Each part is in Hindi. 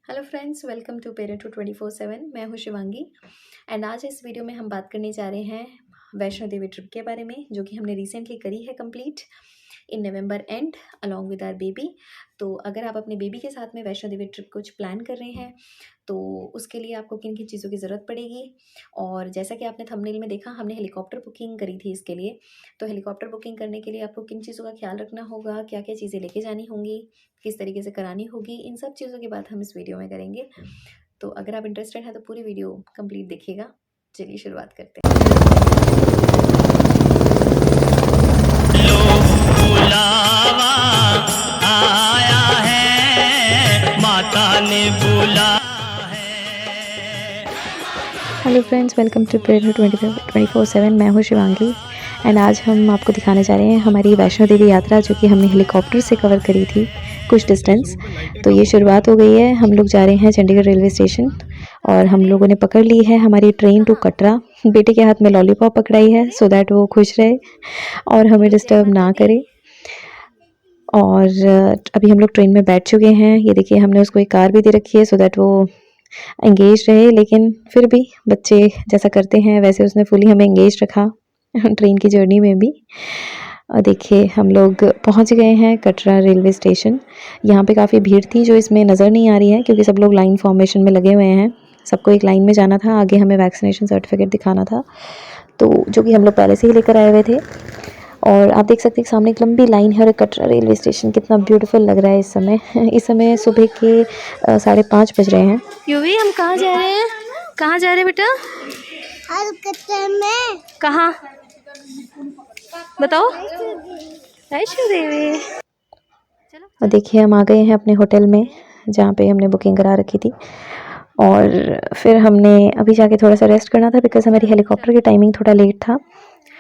Hello friends, welcome to parenthood 24/7। मैं हूँ शिवांगी एंड आज इस वीडियो में हम बात करने जा रहे हैं वैष्णो देवी ट्रिप के बारे में, जो कि हमने रिसेंटली करी है complete in November and along with our baby. तो अगर आप अपने बेबी के साथ में वैष्णो देवी ट्रिप कुछ प्लान कर रहे हैं तो उसके लिए आपको किन किन चीज़ों की ज़रूरत पड़ेगी। और जैसा कि आपने थंबनेल में देखा, हमने हेलीकॉप्टर बुकिंग करी थी इसके लिए। तो हेलीकॉप्टर बुकिंग करने के लिए आपको किन चीज़ों का ख्याल रखना होगा, क्या क्या चीज़ें लेके जानी होंगी, किस तरीके से करानी होगी, इन सब चीज़ों की बात हम इस वीडियो में करेंगे। तो अगर आप इंटरेस्टेड हैं तो पूरी वीडियो कंप्लीट देखिएगा। चलिए शुरुआत करते हैं। बुलावा आया है, माता ने बुला है। Hello friends, welcome to parenthood 24/7। मैं हूँ शिवांगी एंड आज हम आपको दिखाने जा रहे हैं हमारी वैष्णो देवी यात्रा, जो कि हमने हेलीकॉप्टर से कवर करी थी कुछ डिस्टेंस। तो ये शुरुआत हो गई है। हम लोग जा रहे हैं चंडीगढ़ रेलवे स्टेशन और हम लोगों ने पकड़ ली है हमारी ट्रेन टू कटरा। बेटे के हाथ में लॉलीपॉप पकड़ाई है सो दैट वो खुश रहे और हमें डिस्टर्ब ना करे। और अभी हम लोग ट्रेन में बैठ चुके हैं। ये देखिए, हमने उसको एक कार भी दे रखी है सो दैट वो एंगेज रहे, लेकिन फिर भी बच्चे जैसा करते हैं वैसे उसने फुली हमें एंगेज रखा ट्रेन की जर्नी में भी। और देखिए, हम लोग पहुंच गए हैं कटरा रेलवे स्टेशन। यहाँ पे काफ़ी भीड़ थी जो इसमें नज़र नहीं आ रही है, क्योंकि सब लोग लाइन फॉर्मेशन में लगे हुए हैं। सबको एक लाइन में जाना था, आगे हमें वैक्सीनेशन सर्टिफिकेट दिखाना था, तो जो कि हम लोग पहले से ही लेकर आए हुए थे। और आप देख सकते हैं सामने एक लंबी लाइन है और कटरा रेलवे स्टेशन कितना ब्यूटीफुल लग रहा है इस समय। इस समय सुबह के 5:30 बज रहे हैं। यूवी, हम कहाँ जा रहे हैं? कहाँ जा रहे हैं बेटा? कलकत्ता में। कहाँ बताओ? वैष्णो देवी। और देखिए, हम आ गए हैं अपने होटल में जहाँ पे हमने बुकिंग करा रखी थी। और फिर हमने अभी जाके थोड़ा सा रेस्ट करना था, बिकॉज हमारी हेलीकॉप्टर की टाइमिंग थोड़ा लेट था।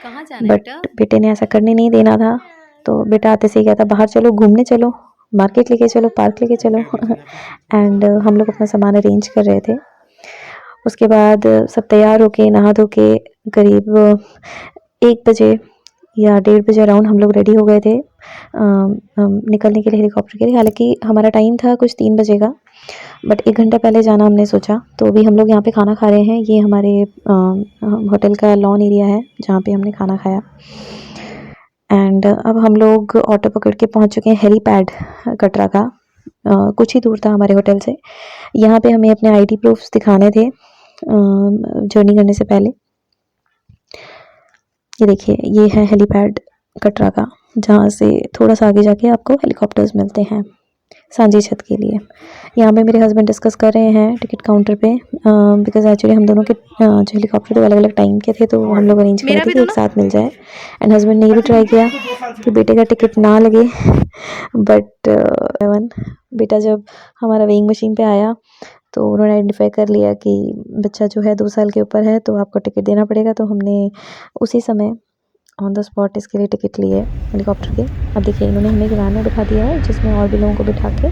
कहाँ जाना है बट बेटा? बेटे ने ऐसा करने नहीं देना था, तो बेटा आते से ही कहता बाहर चलो, घूमने चलो, मार्केट लेके चलो, पार्क लेके चलो एंड हम लोग अपना सामान अरेंज कर रहे थे। उसके बाद सब तैयार होके नहा धो के करीब 1 बजे या 1:30 बजे अराउंड हम लोग रेडी हो गए थे निकलने के लिए हेलीकॉप्टर के लिए। हालांकि हमारा टाइम था कुछ 3 बजे का, बट 1 घंटा पहले जाना हमने सोचा। तो अभी हम लोग यहाँ पे खाना खा रहे हैं। ये हमारे होटल का लॉन एरिया है जहाँ पे हमने खाना खाया। एंड अब हम लोग ऑटो पकड़ के पहुँच चुके हैं हेलीपैड कटरा का। कुछ ही दूर था हमारे होटल से। यहाँ पे हमें अपने आईडी प्रूफ्स दिखाने थे जर्नी करने से पहले। ये देखिए, ये है हेलीपैड कटरा का, जहाँ से थोड़ा सा आगे जाके आपको हेलीकॉप्टर्स मिलते हैं सांझी छत के लिए। यहाँ पे मेरे हस्बैंड डिस्कस कर रहे हैं टिकट काउंटर पे, बिकॉज एक्चुअली हम दोनों के जो हेलीकॉप्टर तो अलग अलग टाइम के थे, तो हम लोग अरेंज करे थे कि एक साथ मिल जाए। एंड हस्बैंड ने ये भी ट्राई किया कि बेटे का टिकट ना लगे बट बेटा जब हमारा वेइंग मशीन पे आया तो उन्होंने आइडेंटिफाई कर लिया कि बच्चा जो है 2 साल के ऊपर है, तो आपको टिकट देना पड़ेगा। तो हमने उसी समय ऑन द स्पॉट इसके लिए टिकट लिए हेलीकॉप्टर के। अब देखिए, इन्होंने हमें एक वैन में बिठा दिया है जिसमें और भी लोगों को बिठा के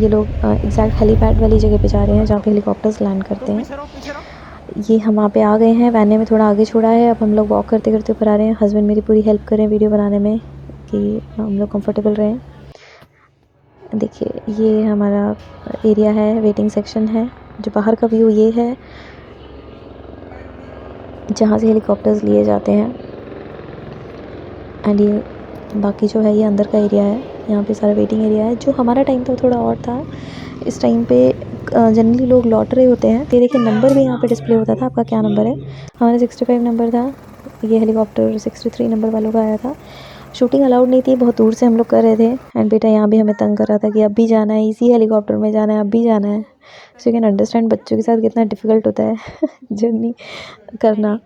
ये लोग एग्जैक्ट हेलीपैड वाली जगह पे जा रहे हैं जहाँ पे हेलीकॉप्टर्स लैंड करते हैं। ये हम वहाँ पे आ गए हैं, वैन ने में थोड़ा आगे छोड़ा है। अब हम लोग वॉक करते करते ऊपर आ रहे हैं। हस्बैंड मेरी पूरी हेल्प कर रहे हैं वीडियो बनाने में कि हम लोग कंफर्टेबल रहें। देखिए, ये हमारा एरिया है, वेटिंग सेक्शन है। जो बाहर का व्यू ये है जहाँ से हेलीकॉप्टर्स लिए जाते हैं। एंड ये बाकी जो है ये अंदर का एरिया है। यहाँ पे सारा वेटिंग एरिया है। जो हमारा टाइम था थोड़ा और था। इस टाइम पे जनरली लोग लौट रहे होते हैं। तो देखिए, नंबर भी यहाँ पे डिस्प्ले होता था, आपका क्या नंबर है। हमारा 65 नंबर था। ये हेलीकॉप्टर 63 नंबर वालों का आया था। शूटिंग अलाउड नहीं थी, बहुत दूर से हम लोग कर रहे थे। एंड बेटा यहाँ भी हमें तंग कर रहा था कि अब भी जाना है, इसी हेलीकॉप्टर में जाना है, अब भी जाना है। सो यू कैन अंडरस्टैंड बच्चों के साथ कितना डिफ़िकल्ट होता है जर्नी करना।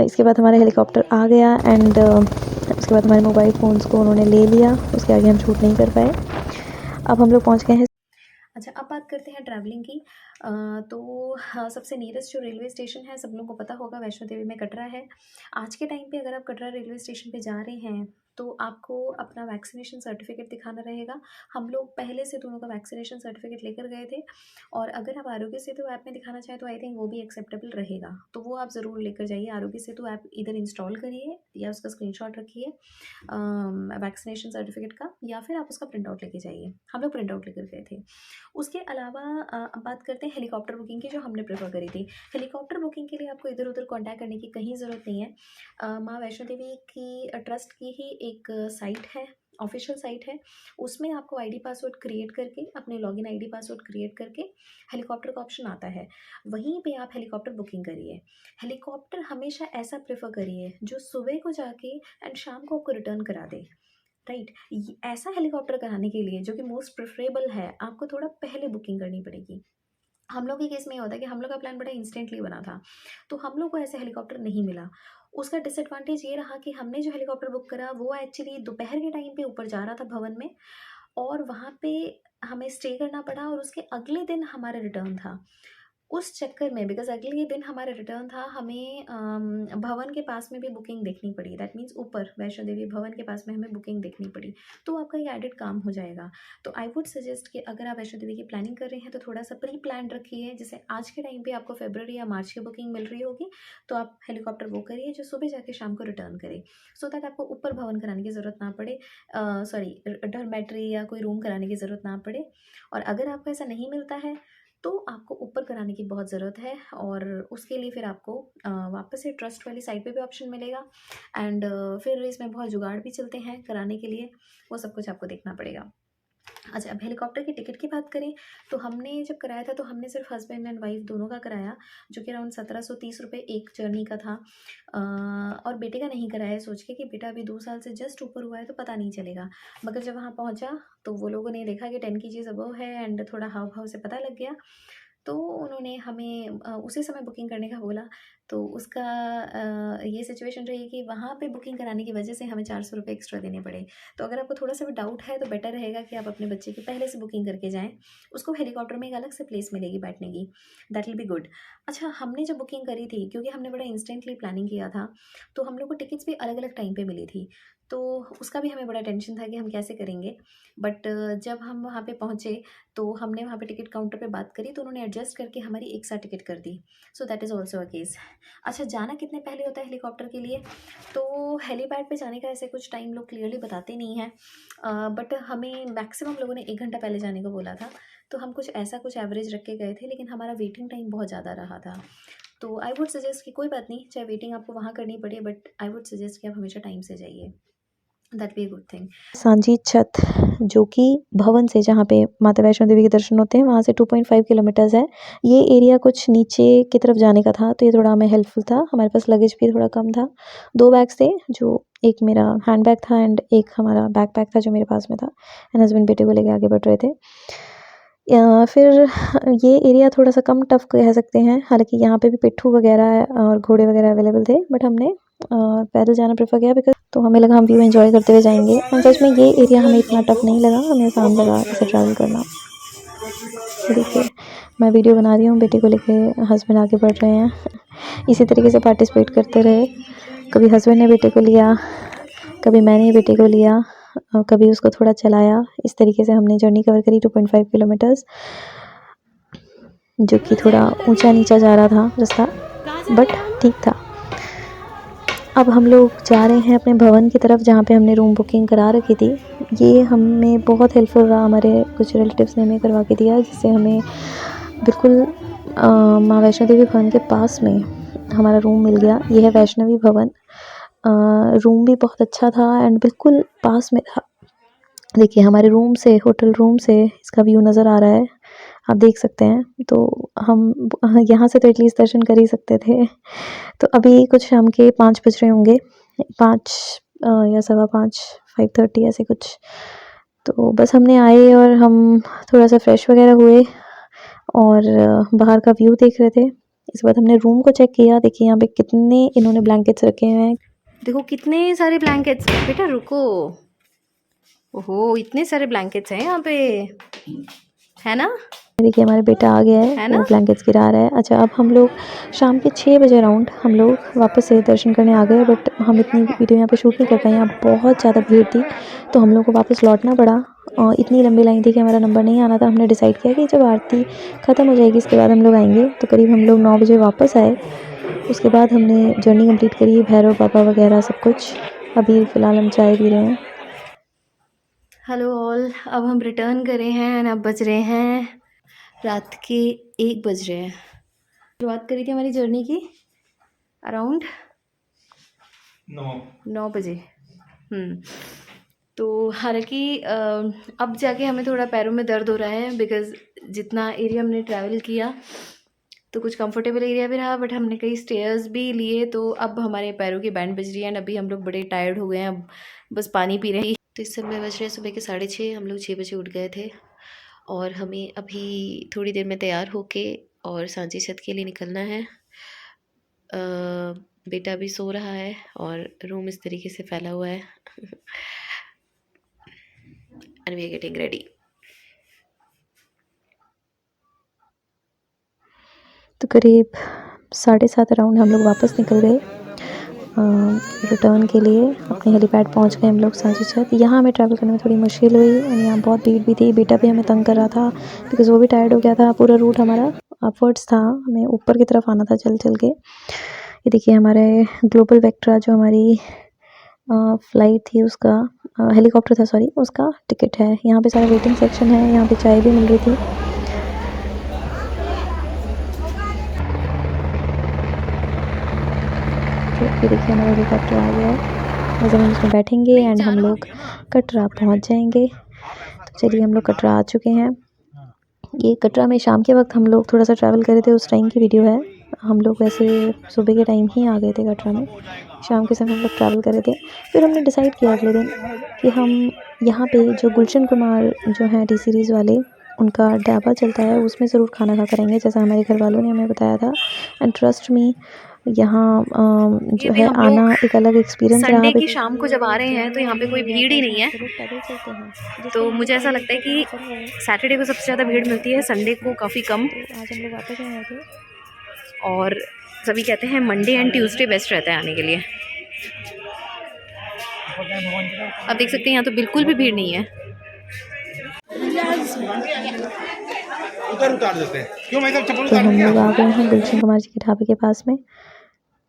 इसके बाद हमारा हेलीकॉप्टर आ गया एंड उसके बाद हमारे मोबाइल फ़ोन्स को उन्होंने ले लिया। उसके आगे हम शूट नहीं कर पाए। अब हम लोग पहुँच गए हैं। अच्छा, अब बात करते हैं ट्रैवलिंग की। तो हाँ, सबसे नियरेस्ट जो रेलवे स्टेशन है सब लोगों को पता होगा, वैष्णो देवी में कटरा है। आज के टाइम पे अगर आप कटरा रेलवे स्टेशन पे जा रहे हैं तो आपको अपना वैक्सीनेशन सर्टिफिकेट दिखाना रहेगा। हम लोग पहले से दोनों का वैक्सीनेशन सर्टिफिकेट लेकर गए थे, और अगर आप आरोग्य सेतु ऐप में दिखाना चाहें तो आई थिंक वो भी एक्सेप्टेबल रहेगा, तो वो आप ज़रूर लेकर जाइए। आरोग्य सेतु ऐप इधर इंस्टॉल करिए या उसका स्क्रीनशॉट रखिए वैक्सीनेशन सर्टिफिकेट का, या फिर आप उसका प्रिंट आउट लेके जाइए। हम लोग प्रिंट आउट लेकर गए थे। उसके अलावा अब बात करते हैं हेलीकॉप्टर बुकिंग की, जो हमने प्रेफर करी थी। हेलीकॉप्टर बुकिंग के लिए आपको इधर उधर कॉन्टैक्ट करने की कहीं ज़रूरत नहीं है। माँ वैष्णो देवी की ट्रस्ट की ही एक साइट है, ऑफिशियल साइट है। उसमें आपको आईडी पासवर्ड क्रिएट करके, अपने लॉगिन आईडी पासवर्ड क्रिएट करके हेलीकॉप्टर का ऑप्शन आता है, वहीं पे आप हेलीकॉप्टर बुकिंग करिए। हेलीकॉप्टर हमेशा ऐसा प्रेफर करिए जो सुबह को जाके एंड शाम को आपको रिटर्न करा दे, राइट। ऐसा हेलीकॉप्टर कराने के लिए जो कि मोस्ट प्रेफरेबल है, आपको थोड़ा पहले बुकिंग करनी पड़ेगी। हम लोग के केस में ये होता है कि हम लोग का प्लान बड़ा इंस्टेंटली बना था, तो हम लोग को ऐसे हेलीकॉप्टर नहीं मिला। उसका डिसएडवांटेज ये रहा कि हमने जो हेलीकॉप्टर बुक करा वो एक्चुअली दोपहर के टाइम पे ऊपर जा रहा था भवन में, और वहाँ पे हमें स्टे करना पड़ा, और उसके अगले दिन हमारा रिटर्न था। उस चक्कर में, बिकॉज अगले दिन हमारा रिटर्न था, हमें भवन के पास में भी बुकिंग देखनी पड़ी। दैट मीन्स ऊपर वैष्णो देवी भवन के पास में हमें बुकिंग देखनी पड़ी, तो आपका ये एडिड काम हो जाएगा। तो आई वुड सजेस्ट कि अगर आप वैष्णो देवी की प्लानिंग कर रहे हैं तो थोड़ा सा प्री प्लान रखिए। जैसे आज के टाइम पे आपको फरवरी या मार्च की बुकिंग मिल रही होगी, तो आप हेलीकॉप्टर बुक करिए जो सुबह जाके शाम को रिटर्न करे, सो दैट आपको ऊपर भवन कराने की ज़रूरत ना पड़े, सॉरी डॉर्मेट्री या कोई रूम कराने की ज़रूरत ना पड़े। और अगर आपको ऐसा नहीं मिलता है तो आपको ऊपर कराने की बहुत ज़रूरत है, और उसके लिए फिर आपको वापस से ट्रस्ट वाली साइट पे भी ऑप्शन मिलेगा। एंड फिर इसमें बहुत जुगाड़ भी चलते हैं कराने के लिए, वो सब कुछ आपको देखना पड़ेगा। अच्छा, अब हेलीकॉप्टर की टिकट की बात करें तो हमने जब कराया था तो हमने सिर्फ हस्बैंड एंड वाइफ दोनों का कराया, जो कि अराउंड 1730 रुपये एक जर्नी का था। और बेटे का नहीं कराया, सोच के कि बेटा अभी 2 साल से जस्ट ऊपर हुआ है तो पता नहीं चलेगा। मगर जब वहाँ पहुँचा तो वो लोगों ने देखा कि 10 kg अबव है, एंड थोड़ा हाव भाव से पता लग गया, तो उन्होंने हमें उसी समय बुकिंग करने का बोला। तो उसका ये सिचुएशन रही कि वहाँ पे बुकिंग कराने की वजह से हमें 400 रुपये एक्स्ट्रा देने पड़े। तो अगर आपको थोड़ा सा भी डाउट है तो बेटर रहेगा कि आप अपने बच्चे की पहले से बुकिंग करके जाएँ। उसको हेलीकॉप्टर में एक अलग से प्लेस मिलेगी बैठने की, दैट विल बी गुड। अच्छा, हमने जब बुकिंग करी थी, क्योंकि हमने बड़ा इंस्टेंटली प्लानिंग किया था, तो हम लोग को टिकट्स भी अलग अलग टाइम पे मिली थी, तो उसका भी हमें बड़ा टेंशन था कि हम कैसे करेंगे। बट जब हम वहाँ पे पहुँचे तो हमने वहाँ पे टिकट काउंटर पे बात करी, तो उन्होंने एडजस्ट करके हमारी एक साथ टिकट कर दी। So that is also a case. अच्छा, जाना कितने पहले होता है हेलीकॉप्टर के लिए? तो हेलीपैड पे जाने का ऐसे कुछ टाइम लोग क्लियरली बताते नहीं हैं, बट हमें मैक्सिमम लोगों ने 1 घंटा पहले जाने को बोला था, तो हम कुछ ऐसा कुछ एवरेज रख के गए थे, लेकिन हमारा वेटिंग टाइम बहुत ज़्यादा रहा था। तो आई वुड सजेस्ट कि कोई बात नहीं, चाहे वेटिंग आपको वहाँ करनी पड़े, बट आई वुड सजेस्ट कि आप हमेशा टाइम से जाइए, that be a good thing. Sanchi छत, जो कि भवन से जहाँ पे माता वैष्णो देवी के दर्शन होते हैं वहाँ से 2.5 किलोमीटर्स है। ये एरिया कुछ नीचे की तरफ जाने का था, तो ये थोड़ा हमें हेल्पफुल था। हमारे पास लगेज भी थोड़ा कम था, 2 बैग्स थे, जो एक मेरा हैंड बैग था एंड एक हमारा बैक पैक था जो मेरे पास में था, एंड हस्बैंड बेटे को लेके आगे बढ़ रहे थे। फिर ये एरिया थोड़ा सा कम टफ कह सकते हैं, हालांकि यहाँ पे भी पिट्ठू वगैरह और घोड़े वगैरह अवेलेबल थे, बट हमने पैदल जाना प्रेफर किया, बिकॉज तो हमें लगा हम व्यू एंजॉय करते हुए जाएंगे। एंड सच में ये एरिया हमें इतना टफ नहीं लगा, हमें आसान लगा इसे ट्रैवल करना। तो देखिए, मैं वीडियो बना रही हूँ, बेटे को लेके हस्बैंड आगे बढ़ रहे हैं। इसी तरीके से पार्टिसिपेट करते रहे, कभी हस्बैंड ने बेटे को लिया, कभी मैंने बेटे को लिया, कभी उसको थोड़ा चलाया। इस तरीके से हमने जर्नी कवर करी 2.5 किलोमीटर्स, जो कि थोड़ा ऊंचा नीचा जा रहा था रास्ता, बट ठीक था। अब हम लोग जा रहे हैं अपने भवन की तरफ, जहाँ पे हमने रूम बुकिंग करा रखी थी। ये हमें बहुत हेल्पफुल रहा, हमारे कुछ रिलेटिव्स ने हमें करवा के दिया, जिससे हमें बिल्कुल माँ वैष्णो देवी भवन के पास में हमारा रूम मिल गया। ये है वैष्णवी भवन। रूम भी बहुत अच्छा था एंड बिल्कुल पास में था। देखिए, हमारे रूम से, होटल रूम से इसका व्यू नज़र आ रहा है, आप देख सकते हैं। तो हम यहाँ से तो एटलीस्ट दर्शन कर ही सकते थे। तो अभी कुछ शाम के 5 बज रहे होंगे, 5 या 5:15, 5:30 ऐसे कुछ। तो बस हमने आए और हम थोड़ा सा फ्रेश वगैरह हुए और बाहर का व्यू देख रहे थे। इसके बाद हमने रूम को चेक किया। देखिए यहाँ पे कितने इन्होंने ब्लैंकेट्स रखे हुए हैं, देखो कितने सारे ब्लैंकेट्स। बेटा रुको, ओहो इतने सारे ब्लैंकेट्स हैं यहाँ पे, है ना। देखिए हमारा बेटा आ गया है ना? वो ब्लैंकेट्स गिरा रहा है। अच्छा, अब हम लोग शाम के 6 बजे अराउंड हम लोग वापस से दर्शन करने आ गए, बट हम इतनी वीडियो यहाँ पे शूट नहीं कर पाए, यहाँ बहुत ज़्यादा भीड़ थी तो हम लोग को वापस लौटना पड़ा। इतनी लंबी लाइन थी कि हमारा नंबर नहीं आना था। हमने डिसाइड किया कि जब आरती ख़त्म हो जाएगी इसके बाद हम लोग आएंगे, तो करीब हम लोग 9 बजे वापस आए। उसके बाद हमने जर्नी कंप्लीट करी, भैरव बाबा वगैरह सब कुछ। अभी फ़िलहाल हम चाय पी रहे हैं। हेलो ऑल, अब हम रिटर्न करे हैं एंड अब बज रहे हैं रात के 1 बज रहे हैं। शुरुआत करी थी हमारी जर्नी की अराउंड 9 बजे। तो हालांकि अब जाके हमें थोड़ा पैरों में दर्द हो रहा है बिकॉज़ जितना एरिया हमने ट्रैवल किया तो कुछ कंफर्टेबल एरिया भी रहा, बट हमने कई स्टेयर्स भी लिए तो अब हमारे पैरों की बैंड बज रही है एंड अभी हम लोग बड़े टायर्ड हो गए हैं, अब बस पानी पी रहे हैं। तो इस समय बज रहे हैं सुबह के 6:30। हम लोग 6 बजे उठ गए थे और हमें अभी थोड़ी देर में तैयार होके और सांची छत के लिए निकलना है। बेटा भी सो रहा है और रूम इस तरीके से फैला हुआ है and we are getting ready. तो करीब 7:30 अराउंड हम लोग वापस निकल गए रिटर्न के लिए। अपने हेलीपैड पहुंच गए हम लोग सांची छत। यहाँ हमें ट्रैवल करने में थोड़ी मुश्किल हुई और यहाँ बहुत भीड़ भी थी। बेटा भी हमें तंग कर रहा था बिकॉज़ वो भी टायर्ड हो गया था। पूरा रूट हमारा अपवर्ड्स था, हमें ऊपर की तरफ आना था चल चल के। ये देखिए हमारे ग्लोबल वेक्ट्रा जो हमारी फ़्लाइट थी उसका हेलीकॉप्टर था सॉरी, उसका टिकट है। यहाँ पे सारा वेटिंग सेक्शन है, यहाँ पे चाय भी मिल रही थी। ये देखिए हमारा हेलीकॉप्टर आ गया है, बस हम उसमें बैठेंगे एंड हम लोग कटरा पहुंच जाएंगे। तो चलिए हम लोग कटरा आ चुके हैं। ये कटरा में शाम के वक्त हम लोग थोड़ा सा ट्रैवल करे थे, उस टाइम की वीडियो है। हम लोग वैसे सुबह के टाइम ही आ गए थे कटरा में, शाम के समय हम लोग ट्रैवल करे थे। फिर हमने डिसाइड किया अगले दिन कि हम यहाँ पे जो गुलशन कुमार जो हैं टी सीरीज़ वाले, उनका ढाबा चलता है उसमें ज़रूर खाना खा करेंगे जैसा हमारे घर वालों ने हमें बताया था। एंड ट्रस्ट मी यहाँ जो है आना एक अलग एक्सपीरियंस रहा। संडे की शाम को जब आ रहे हैं तो यहाँ पे कोई भीड़ ही नहीं है, पैदल चलते हैं तो मुझे ऐसा लगता है कि सैटरडे को सबसे ज़्यादा भीड़ मिलती है, संडे को काफ़ी कम। तो आज हम लोग वापस आए थे और सभी कहते हैं मंडे एंड ट्यूसडे बेस्ट रहता है आने के लिए। आप देख सकते हैं यहाँ तो बिल्कुल भी भीड़ नहीं है। उतार देते हैं क्यों भाई साहब, चप्पल तो उतार हम देंगे लोग आप? आ गए हैं गुलशन कुमार जी के ढाबे के पास में।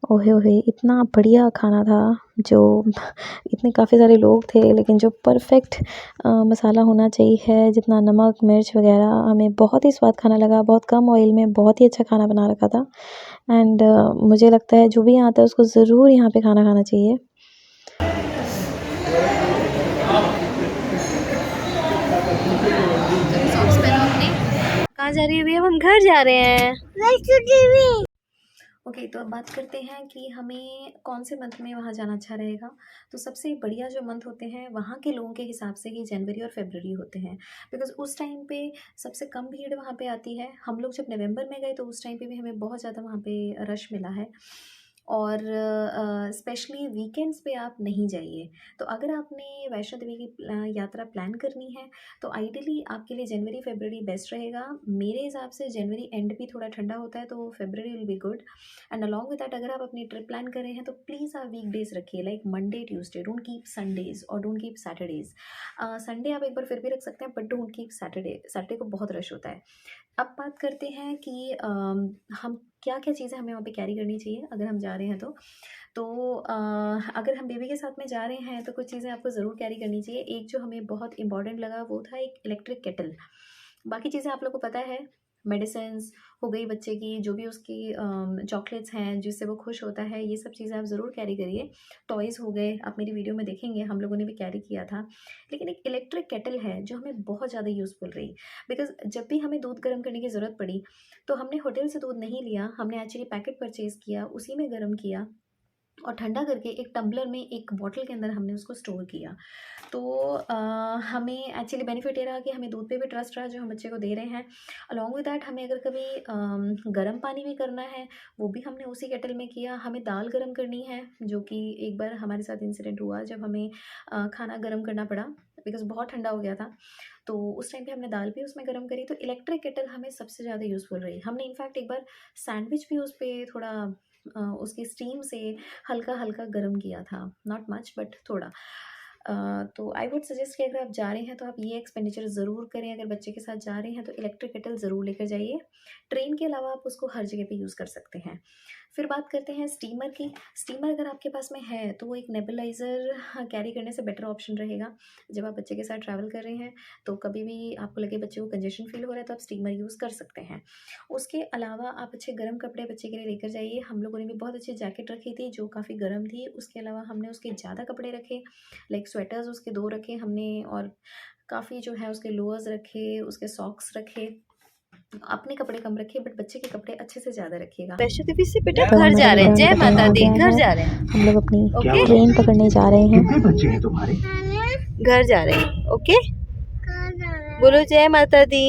ओहे ओहे इतना बढ़िया खाना था, जो इतने काफ़ी सारे लोग थे लेकिन जो परफेक्ट मसाला होना चाहिए है, जितना नमक मिर्च वगैरह, हमें बहुत ही स्वाद खाना लगा। बहुत कम ऑयल में बहुत ही अच्छा खाना बना रखा था एंड मुझे लगता है जो भी यहाँ आता है उसको ज़रूर यहाँ पे खाना खाना चाहिए। कहाँ जा रही है भैया? हम घर जा रहे हैं। वैष्णो देवी। ओके, तो अब बात करते हैं कि हमें कौन से मंथ में वहाँ जाना अच्छा रहेगा। तो सबसे बढ़िया जो मंथ होते हैं वहाँ के लोगों के हिसाब से ही जनवरी और फरवरी होते हैं, बिकॉज़ उस टाइम पे सबसे कम भीड़ वहाँ पे आती है। हम लोग जब नवंबर में गए तो उस टाइम पे भी हमें बहुत ज़्यादा वहाँ पे रश मिला है और स्पेशली वीकेंड्स पे आप नहीं जाइए। तो अगर आपने वैष्णो देवी की यात्रा प्लान करनी है तो आइडियली आपके लिए जनवरी फरवरी बेस्ट रहेगा। मेरे हिसाब से जनवरी एंड भी थोड़ा ठंडा होता है तो February will be good. And along with that अगर आप अपनी ट्रिप प्लान कर रहे हैं तो प्लीज़ आप वीक डेज रखिए, like Monday Tuesday. Don't keep Sundays और डोंट कीप सैटरडेज। संडे आप एक बार फिर भी रख सकते हैं but don't keep Saturday. Saturday को बहुत रश होता है। अब बात करते हैं कि हम क्या क्या चीज़ें हमें वहाँ पे कैरी करनी चाहिए अगर हम जा रहे हैं तो अगर हम बेबी के साथ में जा रहे हैं तो कुछ चीज़ें आपको ज़रूर कैरी करनी चाहिए। एक जो हमें बहुत इंपॉर्टेंट लगा वो था एक इलेक्ट्रिक केटल। बाकी चीज़ें आप लोग को पता है, मेडिसिन्स हो गई बच्चे की, जो भी उसकी चॉकलेट्स हैं जिससे वो खुश होता है, ये सब चीज़ें आप ज़रूर कैरी करिए। टॉयज़ हो गए, आप मेरी वीडियो में देखेंगे हम लोगों ने भी कैरी किया था। लेकिन एक इलेक्ट्रिक केटल है जो हमें बहुत ज़्यादा यूज़फुल रही, बिकॉज़ जब भी हमें दूध गर्म करने की ज़रूरत पड़ी तो हमने होटल से दूध नहीं लिया, हमने एक्चुअली पैकेट परचेज़ किया, उसी में गर्म किया और ठंडा करके एक टम्बलर में एक बॉटल के अंदर हमने उसको स्टोर किया। तो हमें एक्चुअली बेनिफिट ये रहा कि हमें दूध पे भी ट्रस्ट रहा जो हम बच्चे को दे रहे हैं। अलॉन्ग विद दैट हमें अगर कभी गर्म पानी भी करना है वो भी हमने उसी केटल में किया। हमें दाल गर्म करनी है, जो कि एक बार हमारे साथ इंसिडेंट हुआ जब हमें खाना गर्म करना पड़ा बिकॉज़ बहुत ठंडा हो गया था। तो उस टाइम पे हमने दाल भी उसमें गरम करी, तो इलेक्ट्रिक केटल हमें सबसे ज़्यादा यूज़फुल रही। हमने इनफैक्ट एक बार सैंडविच भी उस पे थोड़ा उसकी स्टीम से हल्का-हल्का गरम किया था, नॉट मच बट थोड़ा। तो आई वुड सजेस्ट कि अगर आप जा रहे हैं तो आप ये एक्सपेंडिचर ज़रूर करें। अगर बच्चे के साथ जा रहे हैं तो इलेक्ट्रिक केटल ज़रूर लेकर जाइए। ट्रेन के अलावा आप उसको हर जगह पे यूज़ कर सकते हैं। फिर बात करते हैं स्टीमर की। स्टीमर अगर आपके पास में है तो वो एक नेबुलाइज़र कैरी करने से बेटर ऑप्शन रहेगा। जब आप बच्चे के साथ ट्रैवल कर रहे हैं तो कभी भी आपको लगे बच्चे को कंजेशन फ़ील हो रहा है तो आप स्टीमर यूज़ कर सकते हैं। उसके अलावा आप अच्छे गर्म कपड़े बच्चे के लिए लेकर जाइए। हम लोगों ने भी बहुत अच्छी जैकेट रखी थी जो काफ़ी गर्म थी। उसके अलावा हमने उसके ज़्यादा कपड़े रखे, लाइक स्वेटर्स उसके 2 रखे हमने, और काफ़ी जो है उसके लोअर्स रखे, उसके सॉक्स रखे। अपने कपड़े कम रखे बट बच्चे के कपड़े अच्छे से ज़्यादा रखिएगा। वैष्णो देवी से बेटा तो घर हमारा जा रहे हैं, रिटर्न जय का टाइम माता हो दी, गया घर है। जा रहे हैं, हम लोग अपनी ओके ट्रेन पकड़ने जा रहे हैं। कितने बच्चे हैं तुम्हारे? घर जा रहे हैं, ओके कहाँ जा रहे हैं? बोलो जय माता दी।